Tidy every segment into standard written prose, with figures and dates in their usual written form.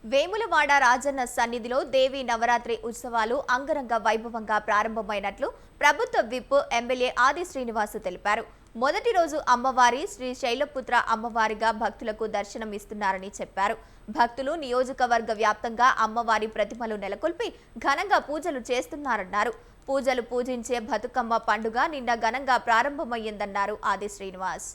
వేములవాడ రాజన్న సన్నిధిలో దేవి నవరాత్రి ఉత్సవాలు అంగరంగ వైభవంగా ప్రారంభమైనట్లు ప్రభుత్వ విప్ ఎమ్మెల్యే ఆది శ్రీనివాస్ తెలిపారు. మొదటి రోజు అమ్మవారి శ్రీ శైలపుత్ర అమ్మవారిగా భక్తులకు దర్శనం ఇస్తున్నారని చెప్పారు. భక్తులు నియోజకవర్గ వ్యాప్తంగా అమ్మవారి ప్రతిమలు నెలకొల్పి ఘనంగా పూజలు చేస్తున్నారన్నారు. పూజలు పూజించే బతుకమ్మ పండుగ నిన్న ఘనంగా ప్రారంభమైందన్నారు ఆది శ్రీనివాస్.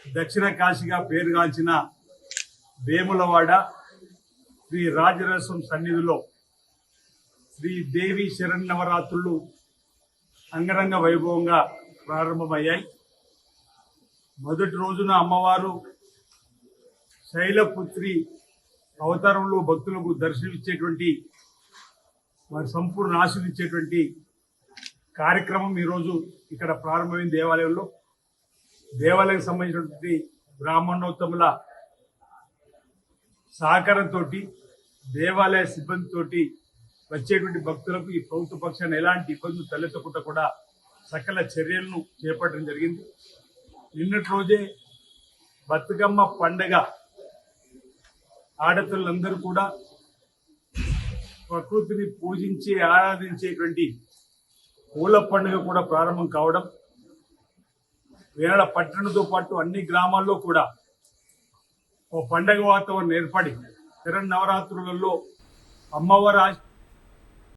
దక్షిణ కాశీగా పేరుగాంచిన వేములవాడ శ్రీ రాజరసం సన్నిధిలో శ్రీ దేవి శరన్నవరాత్రులు అంగరంగ వైభవంగా ప్రారంభమయ్యాయి. మొదటి రోజున అమ్మవారు శైలపుత్రి అవతారంలో భక్తులకు దర్శనమిచ్చేటువంటి వారి సంపూర్ణ ఆశీర్వించేటువంటి కార్యక్రమం ఈరోజు ఇక్కడ ప్రారంభమైన దేవాలయం సంబంధించినటువంటి బ్రాహ్మణోత్తముల సహకారంతో దేవాలయ సిబ్బందితో వచ్చేటువంటి భక్తులకు ఈ ప్రభుత్వ పక్షాన్ని ఎలాంటి ఇబ్బందులు తలెత్తకుండా కూడా సకల చర్యలను చేపట్టడం జరిగింది. నిన్నటి రోజే బతుకమ్మ పండగ ఆడపిల్లలందరూ కూడా ప్రకృతిని పూజించి ఆరాధించేటువంటి పూల పండుగ కూడా ప్రారంభం కావడం, వేళ పట్టణంతో పాటు అన్ని గ్రామాల్లో కూడా ఓ పండగ వాతావరణం ఏర్పడి శరన్నవరాత్రులలో అమ్మవారి